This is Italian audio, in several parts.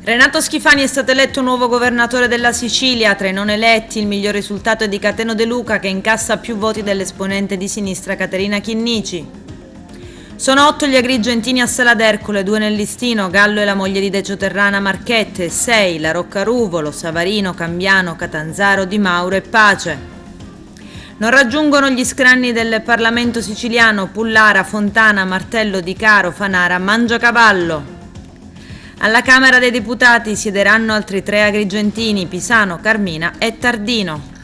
Renato Schifani è stato eletto nuovo governatore della Sicilia. Tra i non eletti il miglior risultato è di Cateno De Luca, che incassa più voti dell'esponente di sinistra Caterina Chinnici. Sono 8 gli agrigentini a Sala d'Ercole, 2 nel listino, Gallo e la moglie di Decio Terrana Marchette, 6 la Roccaruvolo, Savarino, Cambiano, Catanzaro, Di Mauro e Pace. Non raggiungono gli scranni del Parlamento siciliano Pullara, Fontana, Martello, Di Caro, Fanara, Mangiacavallo. Alla Camera dei Deputati siederanno altri 3 agrigentini, Pisano, Carmina e Tardino.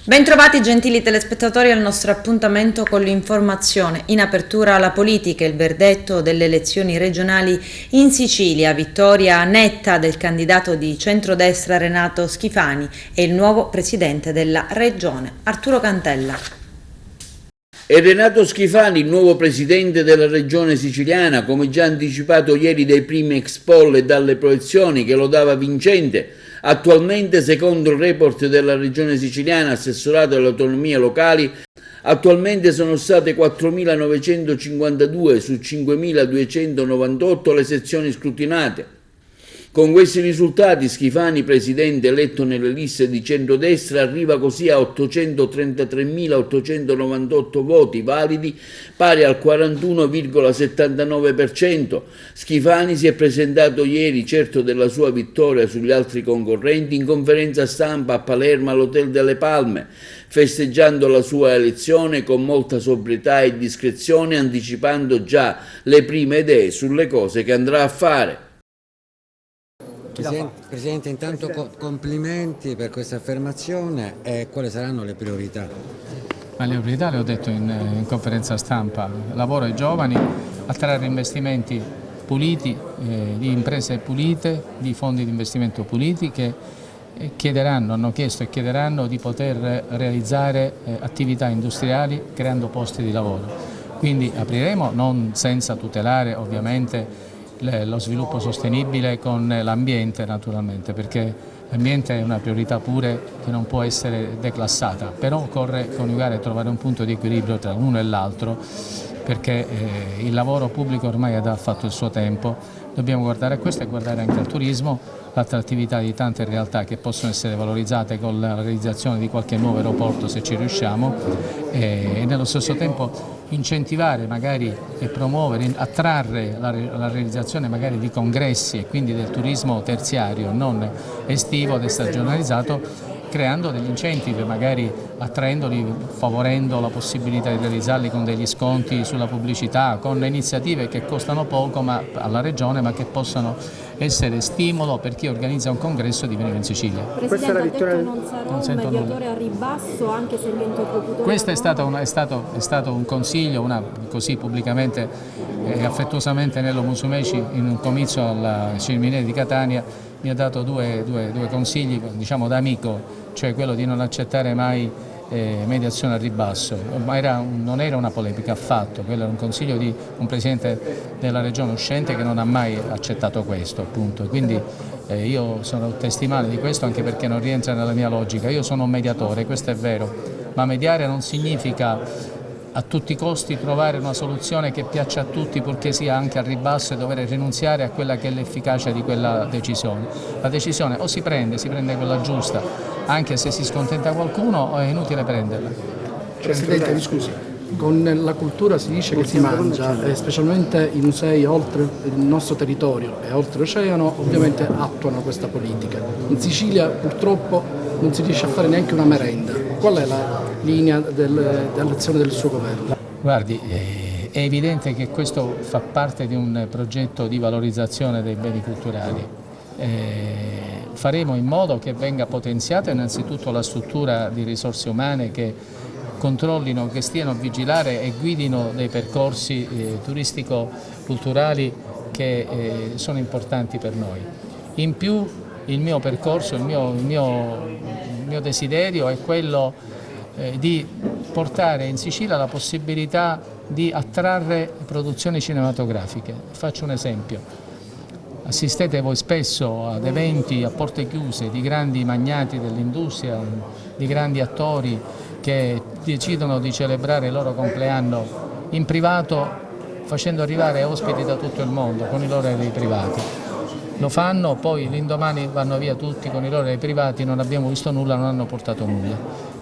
Bentrovati gentili telespettatori al nostro appuntamento con l'informazione. In apertura alla politica, il verdetto delle elezioni regionali in Sicilia, vittoria netta del candidato di centrodestra Renato Schifani e il nuovo presidente della regione, Arturo Cantella. È Renato Schifani il nuovo presidente della regione siciliana, come già anticipato ieri dai primi ex poll e dalle proiezioni che lo dava vincente. Attualmente, secondo il report della regione siciliana, assessorato alle autonomie locali, attualmente sono state 4.952 su 5.298 le sezioni scrutinate. Con questi risultati Schifani, presidente eletto nelle liste di centrodestra, arriva così a 833.898 voti validi, pari al 41,79%. Schifani si è presentato ieri, certo della sua vittoria sugli altri concorrenti, in conferenza stampa a Palermo all'Hotel delle Palme, festeggiando la sua elezione con molta sobrietà e discrezione, anticipando già le prime idee sulle cose che andrà a fare. Presidente, intanto complimenti per questa affermazione e quali saranno le priorità? Ma le priorità le ho detto in conferenza stampa: lavoro ai giovani, attrarre investimenti puliti, di imprese pulite, di fondi di investimento puliti che hanno chiesto e chiederanno di poter realizzare attività industriali creando posti di lavoro. Quindi apriremo, non senza tutelare ovviamente lo sviluppo sostenibile con l'ambiente naturalmente, perché l'ambiente è una priorità pure che non può essere declassata, però occorre coniugare e trovare un punto di equilibrio tra l'uno e l'altro, perché il lavoro pubblico ormai ha fatto il suo tempo. Dobbiamo guardare a questo e guardare anche al turismo, l'attrattività di tante realtà che possono essere valorizzate con la realizzazione di qualche nuovo aeroporto se ci riusciamo, e nello stesso tempo incentivare magari e promuovere, attrarre la realizzazione magari di congressi e quindi del turismo terziario, non estivo ed stagionalizzato, creando degli incentivi, magari attraendoli, favorendo la possibilità di realizzarli con degli sconti sulla pubblicità, con iniziative che costano poco alla Regione ma che possano essere stimolo per chi organizza un congresso di venire in Sicilia. Presidente, ha detto non sarò un mediatore a ribasso anche se il mio interlocutore... Questo è stato un consiglio, così pubblicamente e affettuosamente Nello Musumeci in un comizio alla Cirminiere di Catania mi ha dato due consigli, diciamo da amico, cioè quello di non accettare mai mediazione al ribasso, ma non era una polemica affatto, quello era un consiglio di un presidente della regione uscente che non ha mai accettato questo, appunto. Quindi io sono testimone di questo, anche perché non rientra nella mia logica. Io sono un mediatore, questo è vero, ma mediare non significa a tutti i costi trovare una soluzione che piaccia a tutti, purché sia anche al ribasso, e dover rinunziare a quella che è l'efficacia di quella decisione. La decisione o si prende quella giusta, anche se si scontenta qualcuno, o è inutile prenderla. Presidente, mi scusi, con la cultura si dice che si mangia, e specialmente i musei oltre il nostro territorio e oltre l'oceano ovviamente attuano questa politica. In Sicilia purtroppo non si riesce a fare neanche una merenda. Qual è la linea dell'azione del suo governo? Guardi, è evidente che questo fa parte di un progetto di valorizzazione dei beni culturali. Faremo in modo che venga potenziata innanzitutto la struttura di risorse umane che controllino, che stiano a vigilare e guidino dei percorsi turistico-culturali che sono importanti per noi. In più il mio percorso, il mio desiderio è quello di portare in Sicilia la possibilità di attrarre produzioni cinematografiche. Faccio un esempio: assistete voi spesso ad eventi a porte chiuse di grandi magnati dell'industria, di grandi attori che decidono di celebrare il loro compleanno in privato facendo arrivare ospiti da tutto il mondo con i loro aerei privati. Lo fanno, poi l'indomani vanno via tutti con i loro aerei privati, non abbiamo visto nulla, non hanno portato nulla.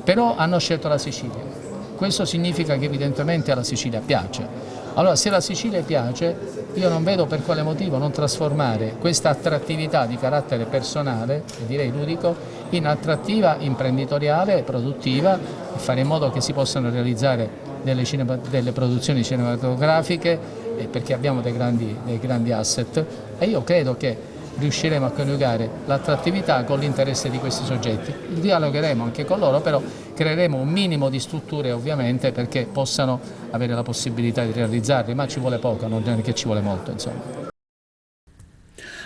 Però hanno scelto la Sicilia. Questo significa che evidentemente alla Sicilia piace. Allora, se la Sicilia piace, io non vedo per quale motivo non trasformare questa attrattività di carattere personale, e direi ludico, in attrattiva imprenditoriale, produttiva, e fare in modo che si possano realizzare delle produzioni cinematografiche, perché abbiamo dei grandi asset, e io credo che riusciremo a coniugare l'attrattività con l'interesse di questi soggetti. Dialogheremo anche con loro, però creeremo un minimo di strutture ovviamente perché possano avere la possibilità di realizzarli, ma ci vuole poco, non è che ci vuole molto, insomma.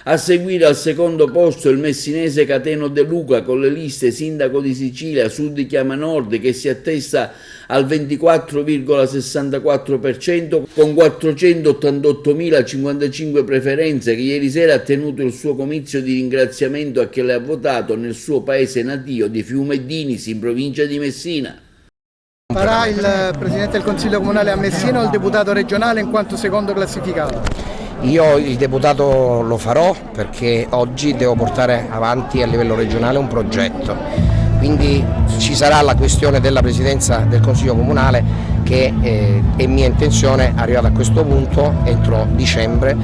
A seguire al secondo posto il messinese Cateno De Luca con le liste Sindaco di Sicilia, Sud chiama Nord, che si attesta al 24,64% con 488.055 preferenze, che ieri sera ha tenuto il suo comizio di ringraziamento a chi le ha votato nel suo paese natio di Fiume Dinisi, in provincia di Messina. Farà il Presidente del Consiglio Comunale a Messina o il deputato regionale in quanto secondo classificato? Io il deputato lo farò perché oggi devo portare avanti a livello regionale un progetto, quindi ci sarà la questione della Presidenza del Consiglio Comunale che è mia intenzione, arrivata a questo punto, entro dicembre,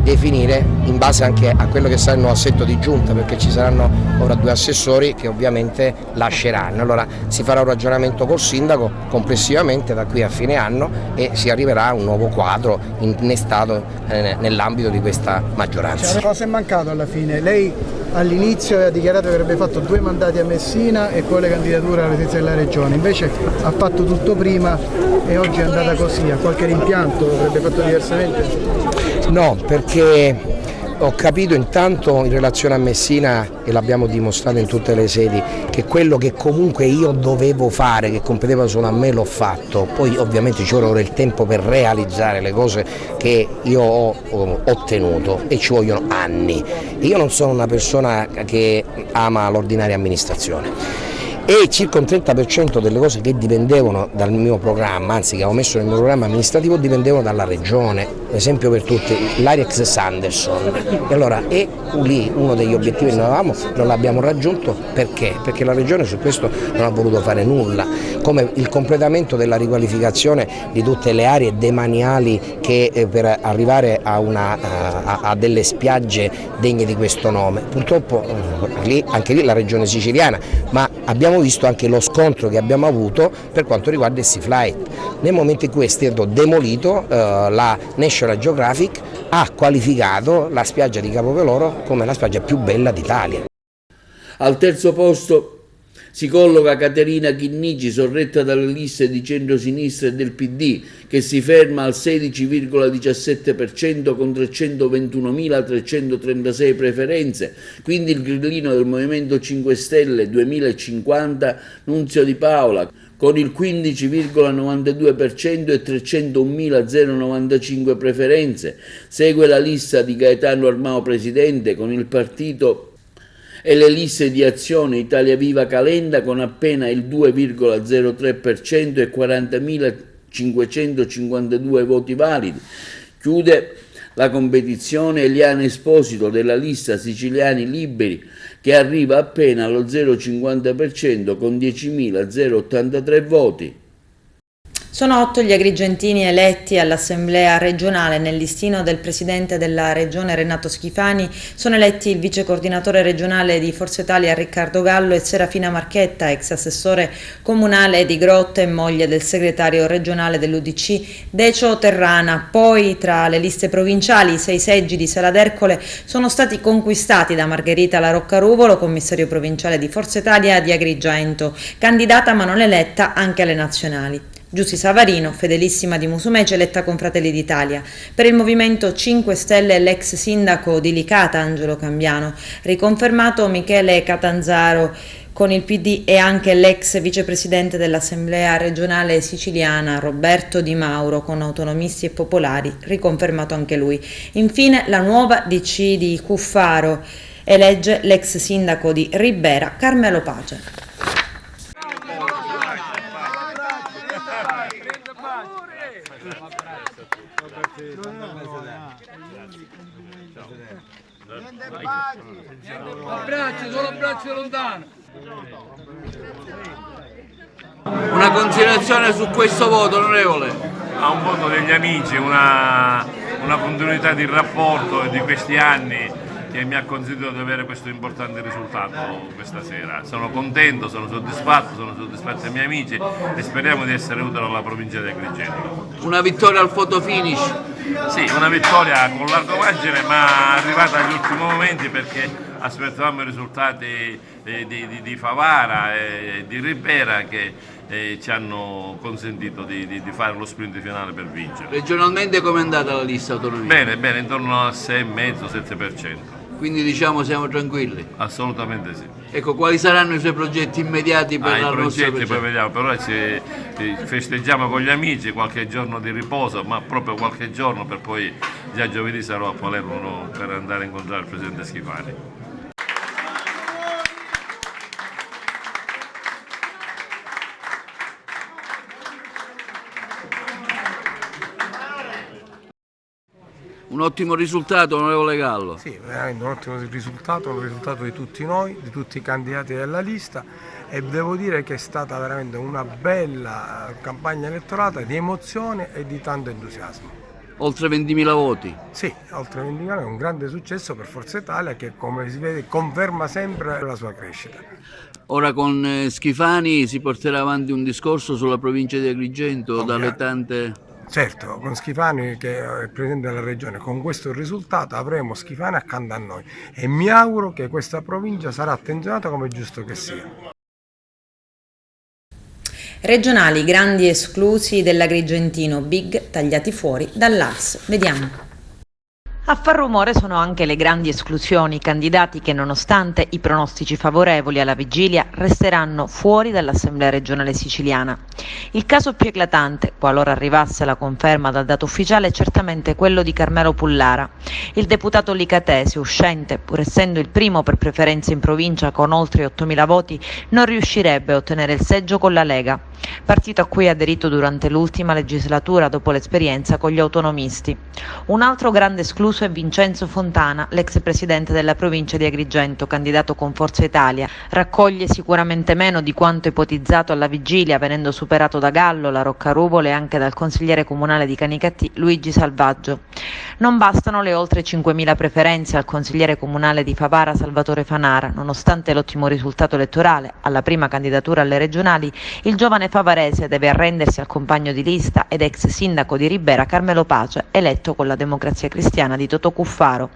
definire in base anche a quello che sarà il nuovo assetto di giunta, perché ci saranno ora 2 assessori che ovviamente lasceranno. Allora si farà un ragionamento col sindaco complessivamente da qui a fine anno e si arriverà a un nuovo quadro innestato nell'ambito di questa maggioranza. Cosa è mancato alla fine? Lei all'inizio ha dichiarato che avrebbe fatto 2 mandati a Messina e poi le candidature alla presidenza della regione, invece ha fatto tutto prima e oggi è andata così. Ha qualche rimpianto? Avrebbe fatto diversamente? No, perché ho capito intanto in relazione a Messina, e l'abbiamo dimostrato in tutte le sedi, che quello che comunque io dovevo fare, che competeva solo a me, l'ho fatto. Poi ovviamente ci vuole il tempo per realizzare le cose che io ho ottenuto e ci vogliono anni. Io non sono una persona che ama l'ordinaria amministrazione. E circa un 30% delle cose che dipendevano dal mio programma, anzi che avevo messo nel mio programma amministrativo, dipendevano dalla regione. Esempio per tutti, l'Arex Sanderson. E allora è lì uno degli obiettivi che noi avevamo, non l'abbiamo raggiunto perché? Perché la regione su questo non ha voluto fare nulla, come il completamento della riqualificazione di tutte le aree demaniali che per arrivare a delle spiagge degne di questo nome. Purtroppo anche lì la regione siciliana, ma abbiamo visto anche lo scontro che abbiamo avuto per quanto riguarda il Sea Flight. Nel momento in cui è stato demolito, la National Geographic ha qualificato la spiaggia di Capopeloro come la spiaggia più bella d'Italia. Al terzo posto si colloca Caterina Chinnici, sorretta dalle liste di centrosinistra e del PD, che si ferma al 16,17% con 321.336 preferenze. Quindi il grillino del Movimento 5 Stelle 2050, Nunzio Di Paola, con il 15,92% e 301.095 preferenze. Segue la lista di Gaetano Armao presidente con il partito e le liste di Azione Italia Viva Calenda con appena il 2,03% e 40.552 voti validi. Chiude la competizione Eliana Esposito della lista Siciliani Liberi, che arriva appena allo 0,50% con 10.083 voti. Sono 8 gli agrigentini eletti all'Assemblea regionale. Nel listino del presidente della regione Renato Schifani sono eletti il vice coordinatore regionale di Forza Italia Riccardo Gallo e Serafina Marchetta, ex assessore comunale di Grotte e moglie del segretario regionale dell'UDC Decio Terrana. Poi tra le liste provinciali i 6 seggi di Sala d'Ercole sono stati conquistati da Margherita La Roccaruvolo, commissario provinciale di Forza Italia di Agrigento, candidata ma non eletta anche alle nazionali. Giussi Savarino, fedelissima di Musumeci, eletta con Fratelli d'Italia. Per il Movimento 5 Stelle l'ex sindaco di Licata, Angelo Cambiano, riconfermato Michele Catanzaro con il PD e anche l'ex vicepresidente dell'Assemblea regionale siciliana Roberto Di Mauro con Autonomisti e Popolari, riconfermato anche lui. Infine la nuova DC di Cuffaro elegge l'ex sindaco di Ribera Carmelo Pace. Abbracci, solo abbracci lontano. Una considerazione su questo voto, onorevole? A un voto degli amici, una continuità di rapporto di questi anni che mi ha consentito di avere questo importante risultato questa sera. Sono contento, sono soddisfatti i miei amici e speriamo di essere utili alla provincia di Agrigento. Una vittoria al photo finish? Sì, una vittoria con largo margine, ma arrivata agli ultimi momenti perché aspettavamo i risultati di Favara e di Ribera che ci hanno consentito di fare lo sprint finale per vincere. Regionalmente come è andata la lista autonomia? Bene, intorno al 6,5-7%. Quindi diciamo siamo tranquilli? Assolutamente sì. Ecco, quali saranno i suoi progetti immediati per la nostra progetti poi vediamo, per ora festeggiamo con gli amici qualche giorno di riposo, ma proprio qualche giorno, per poi già giovedì sarò a Palermo per andare a incontrare il Presidente Schifani. Un ottimo risultato, onorevole Gallo. Sì, veramente un ottimo risultato, un risultato di tutti noi, di tutti i candidati della lista, e devo dire che è stata veramente una bella campagna elettorale di emozione e di tanto entusiasmo. Oltre 20.000 voti? Sì, oltre 20.000 è un grande successo per Forza Italia che, come si vede, conferma sempre la sua crescita. Ora con Schifani si porterà avanti un discorso sulla provincia di Agrigento, dalle tante... Certo, con Schifani che è il Presidente della Regione, con questo risultato avremo Schifani accanto a noi e mi auguro che questa provincia sarà attenzionata come è giusto che sia. Regionali, grandi esclusi dell'Agrigentino, big tagliati fuori dall'AS. Vediamo. A far rumore sono anche le grandi esclusioni, candidati che nonostante i pronostici favorevoli alla vigilia resteranno fuori dall'Assemblea regionale siciliana. Il caso più eclatante, qualora arrivasse la conferma dal dato ufficiale, è certamente quello di Carmelo Pullara. Il deputato licatese uscente, pur essendo il primo per preferenza in provincia con oltre 8.000 voti, non riuscirebbe a ottenere il seggio con la Lega, partito a cui ha aderito durante l'ultima legislatura dopo l'esperienza con gli autonomisti. Un altro grande escluso è Vincenzo Fontana, l'ex presidente della provincia di Agrigento, candidato con Forza Italia. Raccoglie sicuramente meno di quanto ipotizzato alla vigilia, venendo superato da Gallo, la Roccaruvola e anche dal consigliere comunale di Canicattì, Luigi Salvaggio. Non bastano le oltre 5.000 preferenze al consigliere comunale di Favara, Salvatore Fanara. Nonostante l'ottimo risultato elettorale, alla prima candidatura alle regionali, il giovane favarese deve arrendersi al compagno di lista ed ex sindaco di Ribera, Carmelo Pace, eletto con la Democrazia Cristiana di Totò Cuffaro.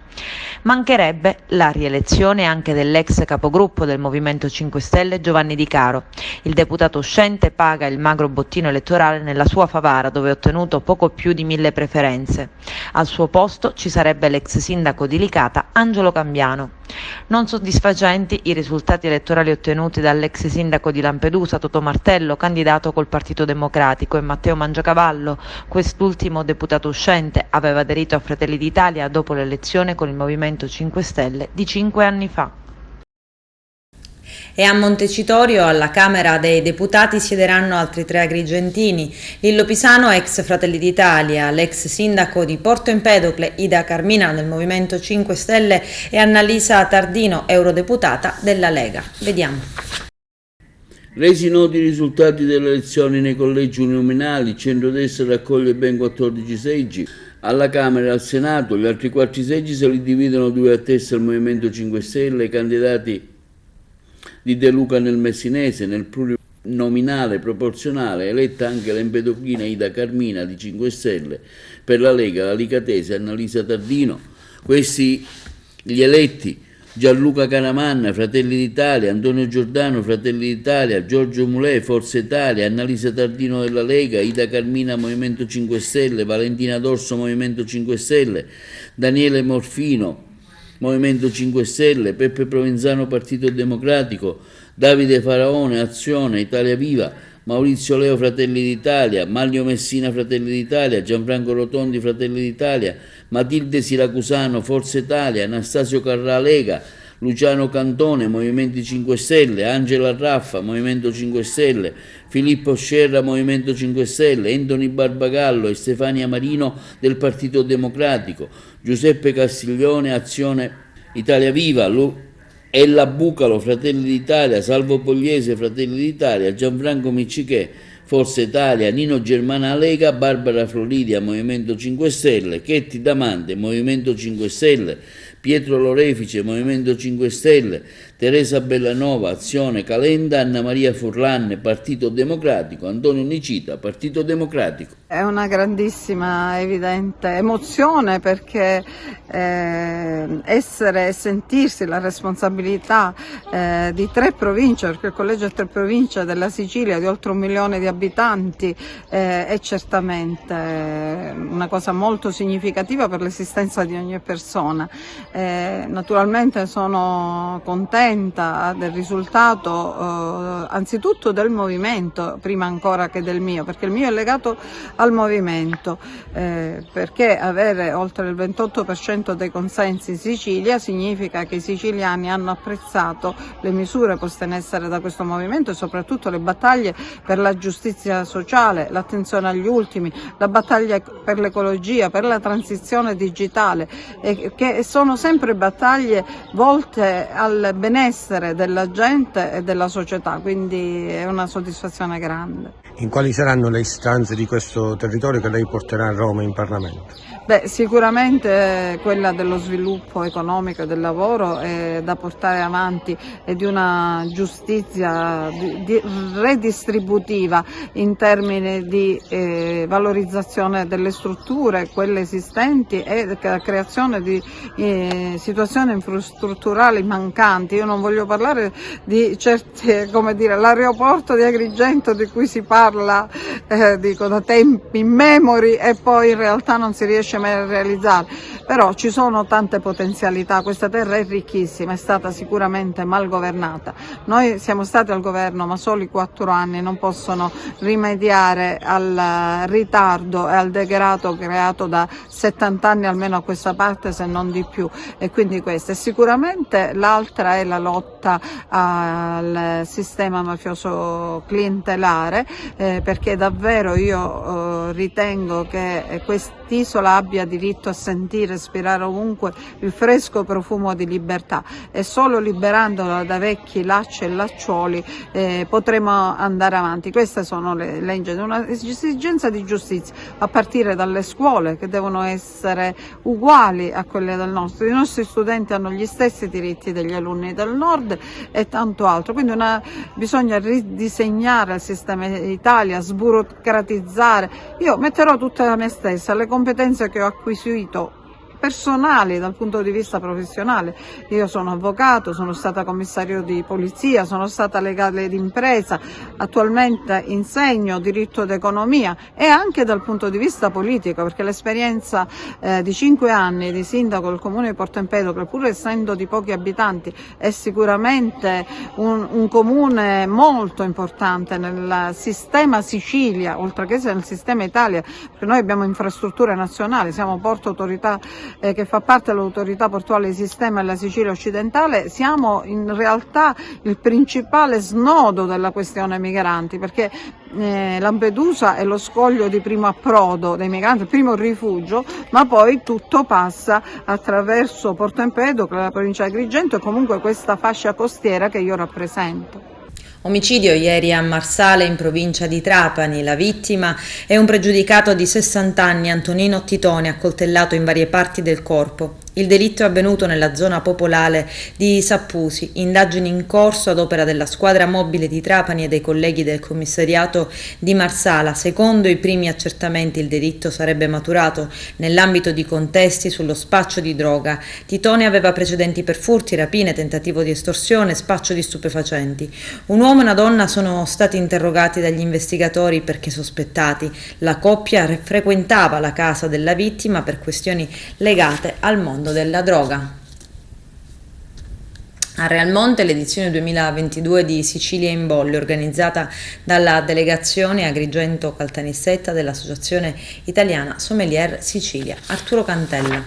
Mancherebbe la rielezione anche dell'ex capogruppo del Movimento 5 Stelle Giovanni Di Caro. Il deputato uscente paga il magro bottino elettorale nella sua Favara, dove ha ottenuto poco più di 1.000 preferenze. Al suo posto ci sarebbe l'ex sindaco di Licata Angelo Cambiano. Non soddisfacenti i risultati elettorali ottenuti dall'ex sindaco di Lampedusa Totò Martello, candidato col Partito Democratico, e Matteo Mangiacavallo. Quest'ultimo deputato uscente aveva aderito a Fratelli d'Italia dopo l'elezione con il Movimento 5 Stelle di 5 anni fa. E a Montecitorio, alla Camera dei Deputati, siederanno altri 3 agrigentini: Lillo Pisano, ex Fratelli d'Italia, l'ex sindaco di Porto Empedocle, Ida Carmina del Movimento 5 Stelle e Annalisa Tardino, eurodeputata della Lega. Vediamo. Resi noti i risultati delle elezioni nei collegi uninominali, il centrodestra raccoglie ben 14 seggi. Alla Camera e al Senato gli altri 4 seggi se li dividono 2 a testa il Movimento 5 Stelle, i candidati di De Luca nel Messinese, nel plurinominale proporzionale, eletta anche l'empedoclina Ida Carmina di 5 Stelle, per la Lega la licatese Annalisa Tardino. Questi gli eletti: Gianluca Caramanna, Fratelli d'Italia, Antonio Giordano, Fratelli d'Italia, Giorgio Mulè, Forza Italia, Annalisa Tardino della Lega, Ida Carmina, Movimento 5 Stelle, Valentina D'Orso, Movimento 5 Stelle, Daniele Morfino, Movimento 5 Stelle, Peppe Provenzano, Partito Democratico, Davide Faraone, Azione, Italia Viva, Maurizio Leo, Fratelli d'Italia, Maglio Messina, Fratelli d'Italia, Gianfranco Rotondi, Fratelli d'Italia, Matilde Siracusano, Forza Italia, Anastasio Carrà, Lega, Luciano Cantone, Movimento 5 Stelle, Angela Raffa, Movimento 5 Stelle, Filippo Scerra, Movimento 5 Stelle, Anthony Barbagallo e Stefania Marino del Partito Democratico, Giuseppe Castiglione, Azione Italia Viva, Ella Bucalo, Fratelli d'Italia, Salvo Pogliese, Fratelli d'Italia, Gianfranco Miccichè, Forza Italia, Nino Germana Lega, Barbara Floridia, Movimento 5 Stelle, Chetti Damante, Movimento 5 Stelle, Pietro Lorefice, Movimento 5 Stelle, Teresa Bellanova, Azione Calenda, Anna Maria Furlan, Partito Democratico, Antonio Nicita, Partito Democratico. È una grandissima, evidente emozione perché essere e sentirsi la responsabilità di 3 province, perché il collegio è 3 province della Sicilia di oltre 1 milione di abitanti, è certamente una cosa molto significativa per l'esistenza di ogni persona. Naturalmente sono contenta del risultato anzitutto del movimento, prima ancora che del mio, perché il mio è legato al movimento, perché avere oltre il 28% dei consensi in Sicilia significa che i siciliani hanno apprezzato le misure poste in essere da questo movimento e soprattutto le battaglie per la giustizia sociale, l'attenzione agli ultimi, la battaglia per l'ecologia, per la transizione digitale, che sono sempre battaglie volte al benessere della gente e della società, quindi è una soddisfazione grande. In quali saranno le istanze di questo territorio che lei porterà a Roma in Parlamento? Beh, sicuramente quella dello sviluppo economico e del lavoro è da portare avanti e di una giustizia redistributiva in termini di valorizzazione delle strutture, quelle esistenti, e la creazione di situazioni infrastrutturali mancanti. Io non voglio parlare di certi, come dire, l'aeroporto di Agrigento di cui si parla dico da tempi immemori e poi in realtà non si riesce mai a realizzare, però ci sono tante potenzialità, questa terra è ricchissima, è stata sicuramente mal governata. Noi siamo stati al governo ma soli 4 anni non possono rimediare al ritardo e al degrado creato da 70 anni almeno a questa parte, se non di più, e quindi questa è sicuramente. L'altra è la lotta al sistema mafioso clientelare, perché davvero io ritengo che quest'isola abbia diritto a sentire, respirare ovunque il fresco profumo di libertà, e solo liberandola da vecchi lacci e lacciuoli potremo andare avanti. Queste sono le una esigenza di giustizia a partire dalle scuole, che devono essere uguali a quelle del nostro. I nostri studenti hanno gli stessi diritti degli alunni del nord e tanto altro, quindi bisogna ridisegnare il sistema Italia, sburocratizzare. Io metterò tutta me stessa, le competenze che ho acquisito personali dal punto di vista professionale. Io sono avvocato, sono stata commissario di polizia, sono stata legale d'impresa, attualmente insegno diritto ed economia, e anche dal punto di vista politico, perché l'esperienza di 5 anni di sindaco del comune di Porto Empedocle, pur essendo di pochi abitanti, è sicuramente un comune molto importante nel sistema Sicilia, oltre che nel sistema Italia, perché noi abbiamo infrastrutture nazionali, siamo Porto Autorità che fa parte dell'autorità portuale di sistema della Sicilia occidentale. Siamo in realtà il principale snodo della questione migranti, perché Lampedusa è lo scoglio di primo approdo dei migranti, il primo rifugio, ma poi tutto passa attraverso Porto Empedocle, la provincia di Agrigento e comunque questa fascia costiera che io rappresento. Omicidio ieri a Marsale in provincia di Trapani. La vittima è un pregiudicato di 60 anni, Antonino Titone, accoltellato in varie parti del corpo. Il delitto è avvenuto nella zona popolare di Sappusi. Indagini in corso ad opera della squadra mobile di Trapani e dei colleghi del commissariato di Marsala. Secondo i primi accertamenti il delitto sarebbe maturato nell'ambito di contesti sullo spaccio di droga. Titone aveva precedenti per furti, rapine, tentativo di estorsione, spaccio di stupefacenti. Un uomo e una donna sono stati interrogati dagli investigatori perché sospettati. La coppia frequentava la casa della vittima per questioni legate al mondo della droga. A Realmonte l'edizione 2022 di Sicilia in Volley, organizzata dalla delegazione Agrigento Caltanissetta dell'Associazione Italiana Sommelier Sicilia. Arturo Cantella.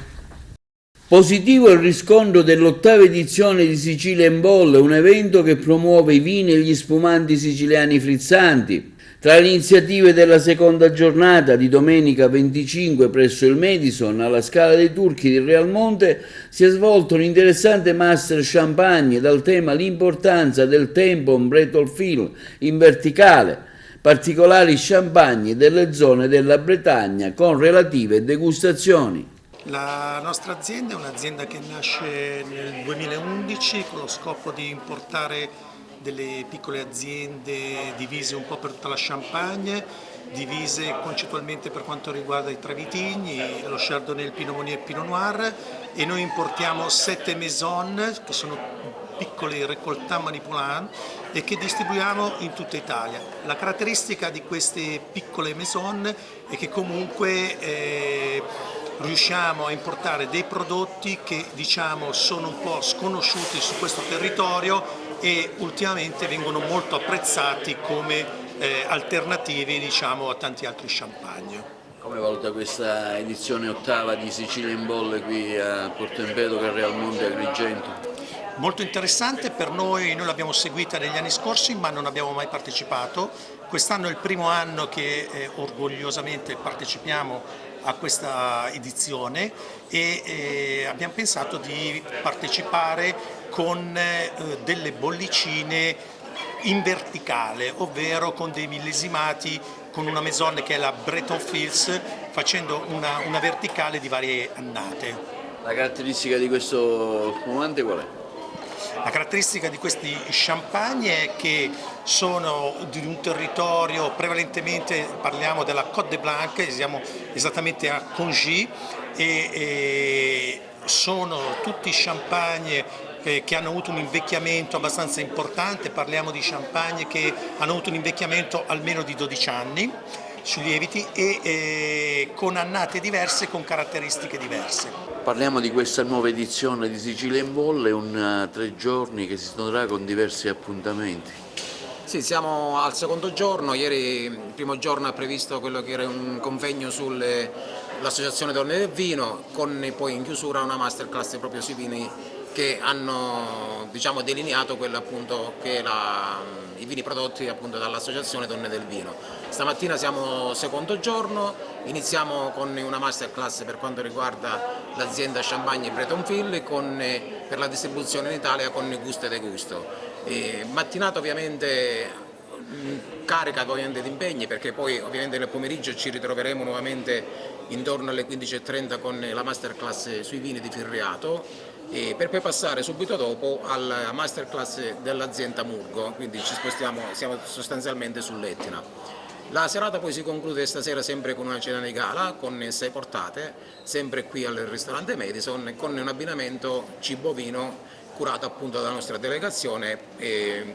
Positivo il riscontro dell'8ª edizione di Sicilia in Bolle, un evento che promuove i vini e gli spumanti siciliani frizzanti. Tra le iniziative della seconda giornata di domenica 25 presso il Madison alla Scala dei Turchi di Realmonte si è svolto un interessante master champagne dal tema l'importanza del tempo Bretton Fill in verticale, particolari champagne delle zone della Bretagna con relative degustazioni. La nostra azienda è un'azienda che nasce nel 2011 con lo scopo di importare delle piccole aziende divise un po' per tutta la Champagne, divise concettualmente per quanto riguarda i tre vitigni, lo Chardonnay, il Pinot Meunier e il Pinot Noir, e noi importiamo 7 maison che sono piccoli récoltats manipulants e che distribuiamo in tutta Italia. La caratteristica di queste piccole maison è che comunque riusciamo a importare dei prodotti che diciamo sono un po' sconosciuti su questo territorio e ultimamente vengono molto apprezzati come alternativi diciamo a tanti altri champagne. Come valuta questa edizione 8ª di Sicilia in Bolle qui a Porto Empedocle, a Realmonte e Agrigento? Molto interessante per noi l'abbiamo seguita negli anni scorsi ma non abbiamo mai partecipato. Quest'anno è il primo anno che orgogliosamente partecipiamo a questa edizione e abbiamo pensato di partecipare con delle bollicine in verticale, ovvero con dei millesimati con una maison che è la Bretton Fields, facendo una verticale di varie annate. La caratteristica di questo spumante qual è? La caratteristica di questi champagne è che sono di un territorio prevalentemente, parliamo della Côte de Blanc, siamo esattamente a Congy e sono tutti champagne che hanno avuto un invecchiamento abbastanza importante, parliamo di champagne che hanno avuto un invecchiamento almeno di 12 anni sui lieviti e con annate diverse, con caratteristiche diverse. Parliamo di questa nuova edizione di Sicilia in Bolle, 3 giorni che si terrà con diversi appuntamenti. Sì, siamo al secondo giorno, ieri il primo giorno ha previsto quello che era un convegno sull'Associazione Donne del Vino, con poi in chiusura una masterclass proprio sui vini che hanno diciamo, delineato quello appunto che i vini prodotti appunto dall'Associazione Donne del Vino. Stamattina siamo secondo giorno, iniziamo con una masterclass per quanto riguarda l'azienda Champagne Bretton Fill per la distribuzione in Italia con Gusto e Degusto. Mattinata ovviamente carica ovviamente di impegni perché poi ovviamente nel pomeriggio ci ritroveremo nuovamente intorno alle 15:30 con la masterclass sui vini di Firriato per poi passare subito dopo alla masterclass dell'azienda Murgo, quindi siamo sostanzialmente sull'Etna. La serata poi si conclude stasera sempre con una cena di gala con 6 portate, sempre qui al ristorante Madison, con un abbinamento cibo-vino curato appunto dalla nostra delegazione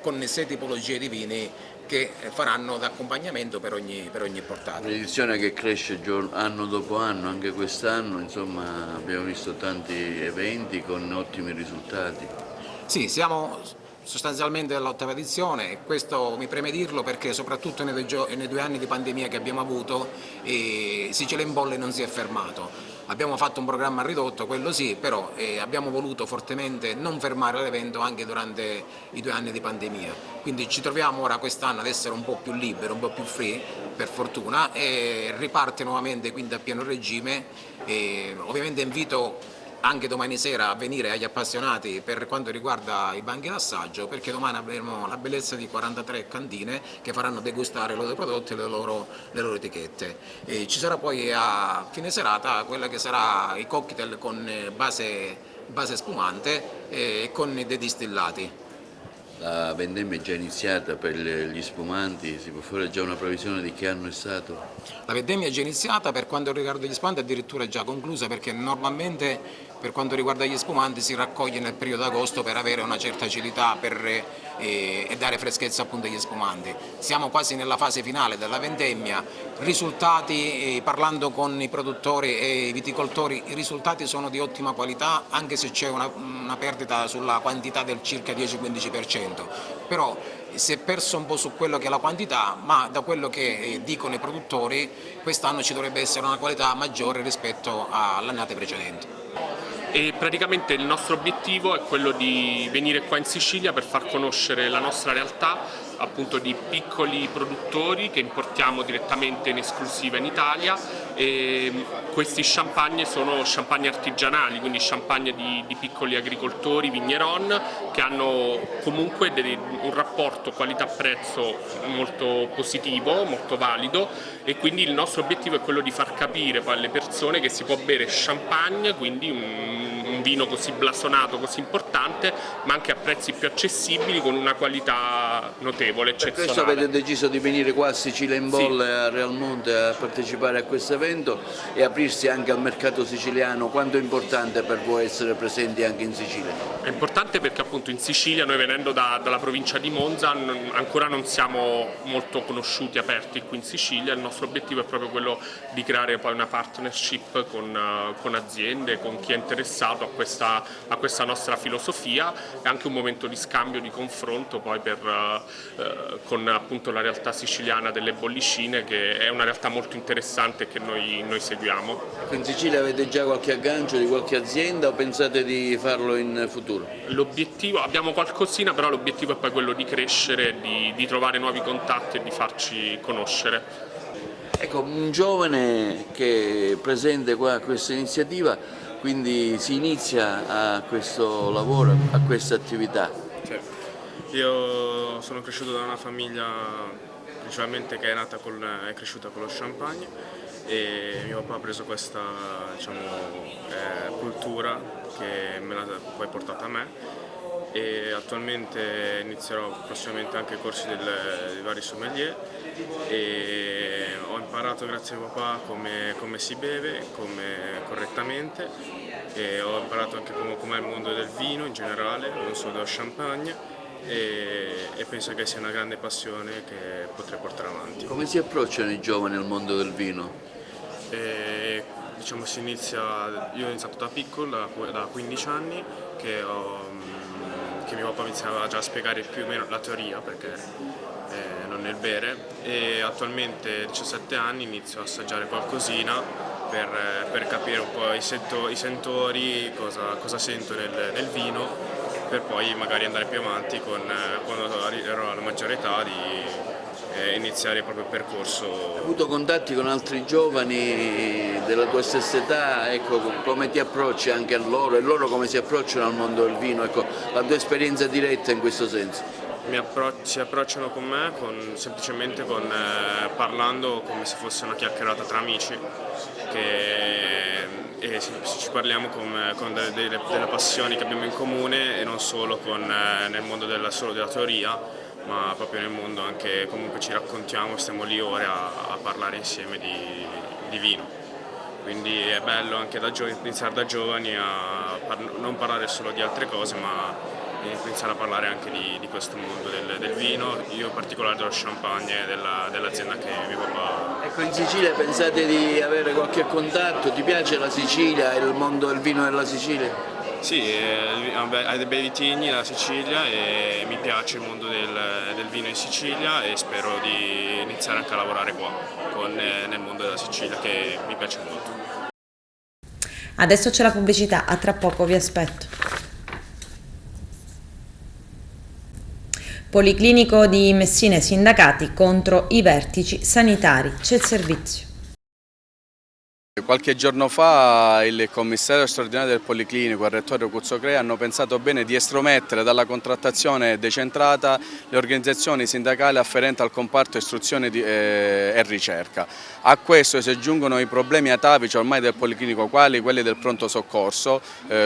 con 6 tipologie di vini che faranno da accompagnamento per ogni portata. Un'edizione che cresce anno dopo anno, anche quest'anno insomma abbiamo visto tanti eventi con ottimi risultati. Sì, siamo sostanzialmente all'8ª edizione e questo mi preme dirlo perché soprattutto nei 2 anni di pandemia che abbiamo avuto Sicilia in Bolle non si è fermato. Abbiamo fatto un programma ridotto, quello sì, però abbiamo voluto fortemente non fermare l'evento anche durante i 2 anni di pandemia. Quindi ci troviamo ora quest'anno ad essere un po' più liberi, un po' più free, per fortuna, e riparte nuovamente quindi a pieno regime. Ovviamente invito anche domani sera a venire agli appassionati per quanto riguarda i banchi d'assaggio, perché domani avremo la bellezza di 43 cantine che faranno degustare i loro prodotti e le loro etichette. Ci sarà poi a fine serata quella che sarà i cocktail con base spumante e con dei distillati. La vendemmia è già iniziata per gli spumanti, si può fare già una previsione di che anno è stato? La vendemmia è già iniziata, per quanto riguarda gli spumanti addirittura è già conclusa perché normalmente per quanto riguarda gli spumanti si raccoglie nel periodo d'agosto per avere una certa acidità e dare freschezza appunto agli spumanti. Siamo quasi nella fase finale della vendemmia, risultati, parlando con i produttori e i viticoltori, i risultati sono di ottima qualità anche se c'è una perdita sulla quantità del circa 10-15%. Però si è perso un po' su quello che è la quantità, ma da quello che dicono i produttori quest'anno ci dovrebbe essere una qualità maggiore rispetto alle annate precedenti. e praticamente il nostro obiettivo è quello di venire qua in Sicilia per far conoscere la nostra realtà, appunto di piccoli produttori che importiamo direttamente in esclusiva in Italia, e questi champagne sono champagne artigianali, quindi champagne di piccoli agricoltori, vigneron, che hanno comunque un rapporto qualità-prezzo molto positivo, molto valido, e quindi il nostro obiettivo è quello di far capire poi alle persone che si può bere champagne, quindi un vino così blasonato, così importante, ma anche a prezzi più accessibili con una qualità notevole, eccezionale. Per questo avete deciso di venire qua a Sicilia in Bolle, a Real Monte, a partecipare a questo evento e aprirsi anche al mercato siciliano. Quanto è importante per voi essere presenti anche in Sicilia? È importante perché appunto in Sicilia, noi venendo dalla provincia di Monza, ancora non siamo molto conosciuti, aperti qui in Sicilia. Il nostro obiettivo è proprio quello di creare poi una partnership con aziende, con chi è interessato a questa nostra filosofia, e anche un momento di scambio, di confronto poi con appunto la realtà siciliana delle bollicine, che è una realtà molto interessante che noi seguiamo. In Sicilia avete già qualche aggancio di qualche azienda o pensate di farlo in futuro? L'obiettivo, abbiamo qualcosina, però l'obiettivo è poi quello di crescere, di trovare nuovi contatti e di farci conoscere. Ecco, un giovane che è presente qua a questa iniziativa, quindi si inizia a questo lavoro, a questa attività. Certo. Io sono cresciuto da una famiglia principalmente che è cresciuta con lo champagne, e mio papà ha preso questa, diciamo, cultura che me l'ha poi portata a me, e attualmente inizierò prossimamente anche i corsi dei vari sommelier, e ho imparato grazie a papà come si beve, correttamente, e ho imparato anche com'è il mondo del vino in generale, non solo dello champagne, e penso che sia una grande passione che potrei portare avanti. Come si approcciano i giovani al mondo del vino? Diciamo io ho iniziato da piccolo, da 15 anni, che mio papà mi iniziava già a spiegare più o meno la teoria, perché non nel bere, e attualmente a 17 anni inizio a assaggiare qualcosina per capire un po' i sentori, cosa sento nel vino, per poi magari andare più avanti quando arriverò alla maggiore età di iniziare il proprio percorso. Hai avuto contatti con altri giovani della tua stessa età? Ecco, come ti approcci anche a loro, e loro come si approcciano al mondo del vino? Ecco, la tua esperienza diretta in questo senso. Si approcciano con me semplicemente parlando come se fosse una chiacchierata tra amici, e ci parliamo con delle passioni che abbiamo in comune, e non solo nel mondo solo della teoria, ma proprio nel mondo anche, comunque ci raccontiamo, stiamo lì ore a parlare insieme di vino. Quindi è bello anche iniziare da giovani a non parlare solo di altre cose, ma iniziare a parlare anche di questo mondo del vino, io in particolare dello champagne, dell'azienda che mio papà. Ecco, in Sicilia pensate di avere qualche contatto? Ti piace la Sicilia e il mondo del vino della Sicilia? Sì, ha dei bei vitigni la Sicilia, e mi piace il mondo del vino in Sicilia, e spero di iniziare anche a lavorare qua nel mondo della Sicilia, che mi piace molto. Adesso c'è la pubblicità, a tra poco vi aspetto. Policlinico di Messina e sindacati contro i vertici sanitari. C'è il servizio. Qualche giorno fa il commissario straordinario del Policlinico e il rettore Cuzzocrea hanno pensato bene di estromettere dalla contrattazione decentrata le organizzazioni sindacali afferenti al comparto istruzione e ricerca. A questo si aggiungono i problemi atavici ormai del Policlinico, quali quelli del pronto soccorso,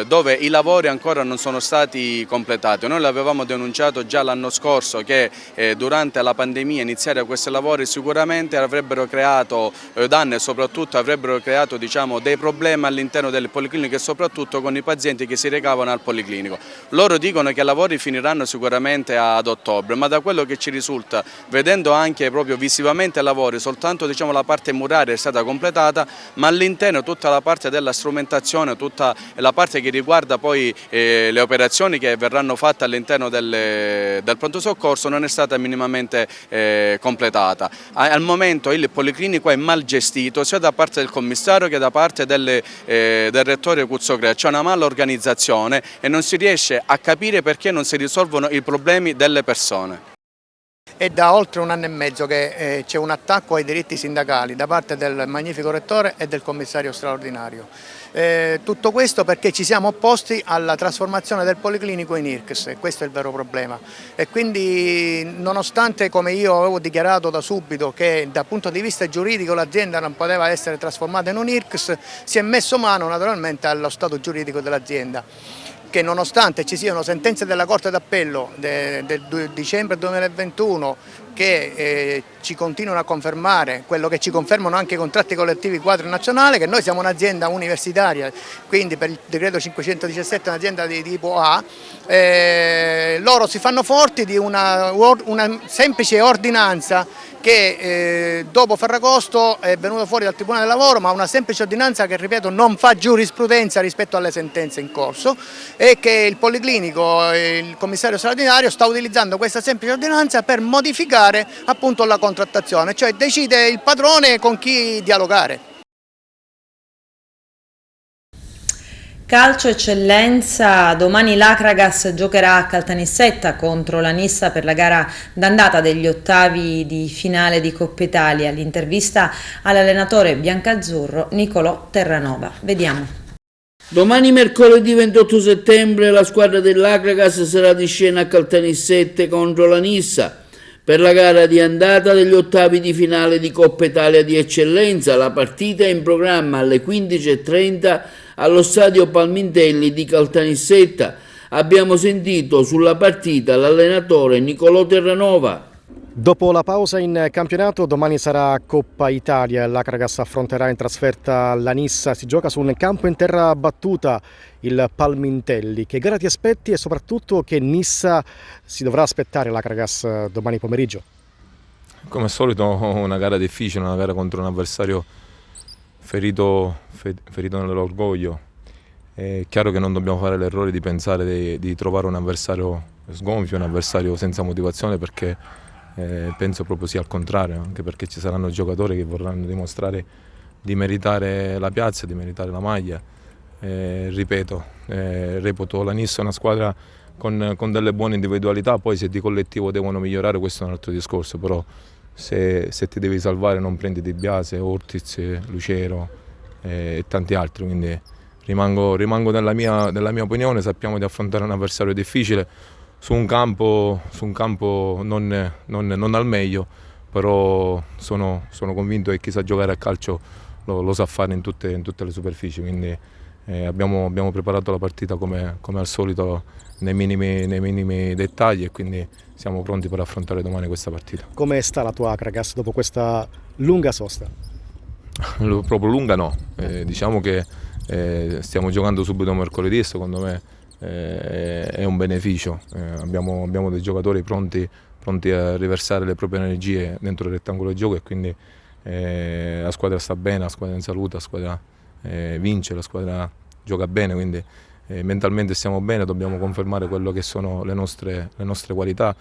dove i lavori ancora non sono stati completati. Noi l'avevamo denunciato già l'anno scorso che durante la pandemia iniziare questi lavori sicuramente avrebbero creato danni, e soprattutto avrebbero creato dei problemi all'interno delle policliniche, e soprattutto con i pazienti che si recavano al Policlinico. Loro dicono che i lavori finiranno sicuramente ad ottobre, ma da quello che ci risulta, vedendo anche proprio visivamente i lavori, soltanto la parte muraria è stata completata, ma all'interno tutta la parte della strumentazione, tutta la parte che riguarda poi le operazioni che verranno fatte all'interno del pronto soccorso non è stata minimamente completata. Al momento il Policlinico è mal gestito sia da parte del commissario commissario che da parte del rettore Cuzzocrea c'è una mala organizzazione e non si riesce a capire perché non si risolvono i problemi delle persone. È da oltre un anno e mezzo che c'è un attacco ai diritti sindacali da parte del magnifico rettore e del commissario straordinario. Tutto questo perché ci siamo opposti alla trasformazione del Policlinico in IRCS, e questo è il vero problema. E quindi, nonostante, come io avevo dichiarato da subito, che dal punto di vista giuridico l'azienda non poteva essere trasformata in un IRCS, si è messo mano naturalmente allo stato giuridico dell'azienda, che nonostante ci siano sentenze della Corte d'Appello del dicembre 2021 che ci continuano a confermare quello che ci confermano anche i contratti collettivi quadro nazionale, che noi siamo un'azienda universitaria, quindi per il decreto 517 un'azienda di tipo A, loro si fanno forti di una semplice ordinanza che dopo Ferragosto è venuta fuori dal Tribunale del Lavoro, ma una semplice ordinanza che, ripeto, non fa giurisprudenza rispetto alle sentenze in corso, e che il Policlinico, il commissario straordinario, sta utilizzando questa semplice ordinanza per modificare appunto la contrattazione, cioè decide il padrone con chi dialogare. Calcio eccellenza, domani l'Acragas giocherà a Caltanissetta contro la Nissa per la gara d'andata degli ottavi di finale di Coppa Italia. L'intervista all'allenatore biancazzurro Nicolò Terranova. Vediamo. Domani mercoledì 28 settembre la squadra dell'Acragas sarà di scena a Caltanissette contro la Nissa per la gara di andata degli ottavi di finale di Coppa Italia di eccellenza. La partita è in programma alle 15:30 allo stadio Palmintelli di Caltanissetta. Abbiamo sentito sulla partita l'allenatore Nicolò Terranova. Dopo la pausa in campionato, domani sarà Coppa Italia. L'Acragas affronterà in trasferta la Nissa. Si gioca su un campo in terra battuta, il Palmintelli. Che gara ti aspetti e soprattutto che Nissa si dovrà aspettare l'Acragas domani pomeriggio? Come al solito una gara difficile, una gara contro un avversario ferito nell'orgoglio. È chiaro che non dobbiamo fare l'errore di pensare di trovare un avversario sgonfio, un avversario senza motivazione, perché penso proprio sia al contrario, anche perché ci saranno giocatori che vorranno dimostrare di meritare la piazza, di meritare la maglia. Ripeto, reputo la Nissa una squadra con delle buone individualità, poi se di collettivo devono migliorare questo è un altro discorso, però se ti devi salvare non prendi Di Biase, Ortiz, Lucero e tanti altri, quindi rimango nella mia opinione. Sappiamo di affrontare un avversario difficile su un campo non al meglio, però sono convinto che chi sa giocare a calcio lo sa fare in tutte le superfici, quindi abbiamo preparato la partita come al solito nei minimi dettagli, e quindi siamo pronti per affrontare domani questa partita. Come sta la tua Acragas dopo questa lunga sosta? Proprio lunga no, diciamo che stiamo giocando subito mercoledì, secondo me è un beneficio. Abbiamo dei giocatori pronti a riversare le proprie energie dentro il rettangolo di gioco, e quindi la squadra sta bene, la squadra è in salute, la squadra vince, la squadra gioca bene, quindi mentalmente stiamo bene. Dobbiamo confermare quello che sono le nostre qualità,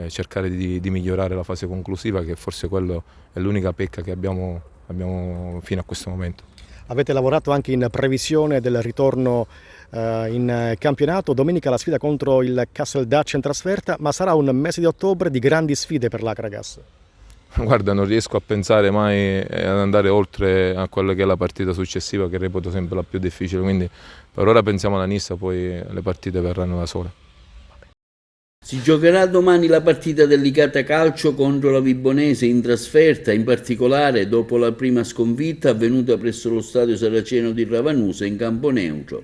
cercare di migliorare la fase conclusiva, che forse quello è l'unica pecca che abbiamo fino a questo momento. Avete lavorato anche in previsione del ritorno in campionato. Domenica la sfida contro il Castle Dutch in trasferta, ma sarà un mese di ottobre di grandi sfide per l'Acragas. Guarda, non riesco a pensare mai ad andare oltre a quella che è la partita successiva, che reputo sempre la più difficile, quindi per ora pensiamo alla Nissa, poi le partite verranno da sole. Si giocherà domani la partita del Licata Calcio contro la Vibonese in trasferta, in particolare dopo la prima sconfitta avvenuta presso lo stadio Saraceno di Ravanusa in campo neutro.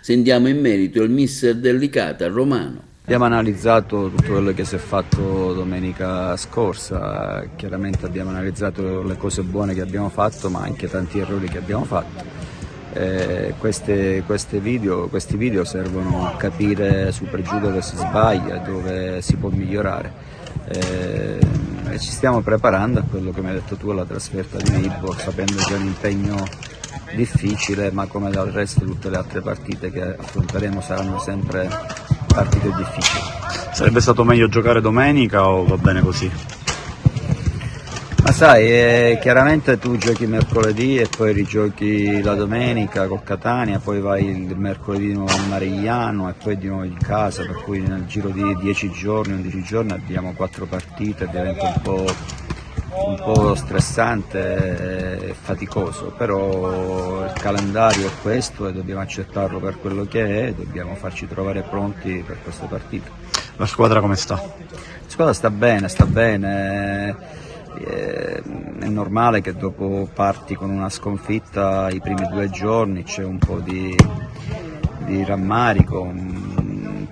Sentiamo in merito il mister del Licata, Romano. Abbiamo analizzato tutto quello che si è fatto domenica scorsa, chiaramente abbiamo analizzato le cose buone che abbiamo fatto, ma anche tanti errori che abbiamo fatto. Questi video servono a capire su per giù dove si sbaglia, dove si può migliorare. E ci stiamo preparando a quello che mi hai detto tu, alla trasferta di Vibo, sapendo che è un impegno difficile, ma come del resto tutte le altre partite che affronteremo saranno sempre partite difficili. Sarebbe stato meglio giocare domenica o va bene così? Ma sai, chiaramente tu giochi mercoledì e poi rigiochi la domenica col Catania, poi vai il mercoledì di nuovo a Marigliano e poi di nuovo in casa, per cui nel giro di 10 giorni, 11 giorni abbiamo 4 partite, diventa un po' stressante e faticoso, però il calendario è questo e dobbiamo accettarlo per quello che è, dobbiamo farci trovare pronti per queste partite. La squadra come sta? La squadra sta bene. È normale che dopo parti con una sconfitta i primi 2 giorni c'è un po' di rammarico,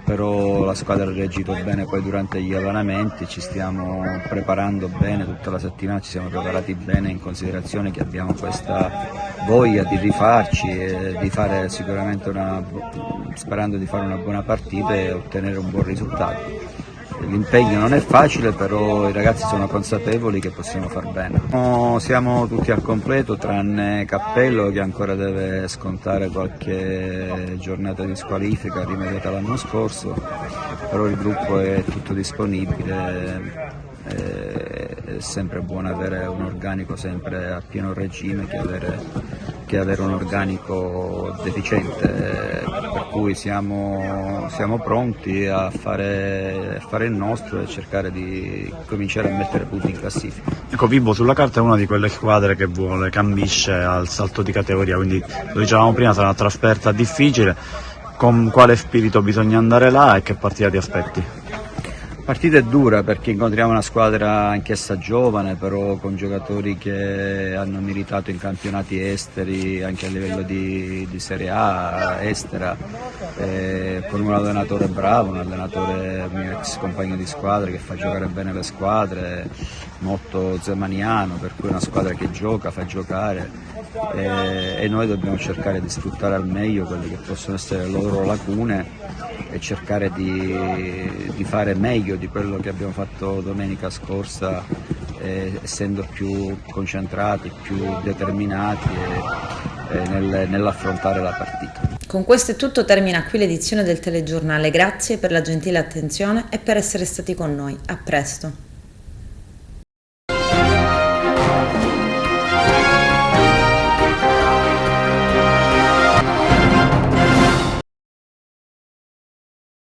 però la squadra ha reagito bene poi durante gli allenamenti, ci stiamo preparando bene tutta la settimana, ci siamo preparati bene in considerazione che abbiamo questa voglia di rifarci e di fare sicuramente sperando di fare una buona partita e ottenere un buon risultato. L'impegno non è facile, però i ragazzi sono consapevoli che possiamo far bene. Siamo tutti al completo tranne Cappello che ancora deve scontare qualche giornata di squalifica rimediata l'anno scorso, però il gruppo è tutto disponibile. È sempre buono avere un organico sempre a pieno regime che avere un organico deficiente, per cui siamo pronti a fare il nostro e cercare di cominciare a mettere punti in classifica. Ecco, Vibo sulla carta è una di quelle squadre che ambisce al salto di categoria, quindi lo dicevamo prima, sarà una trasferta difficile. Con quale spirito bisogna andare là e che partita ti aspetti? La partita è dura perché incontriamo una squadra anch'essa giovane, però con giocatori che hanno militato in campionati esteri anche a livello di Serie A estera, con un allenatore bravo, un allenatore mio ex compagno di squadra che fa giocare bene le squadre, molto zemaniano, per cui è una squadra che gioca, fa giocare e noi dobbiamo cercare di sfruttare al meglio quelle che possono essere le loro lacune e cercare di fare meglio di quello che abbiamo fatto domenica scorsa, essendo più concentrati, più determinati nell'affrontare la partita. Con questo è tutto, termina qui l'edizione del telegiornale. Grazie per la gentile attenzione e per essere stati con noi. A presto.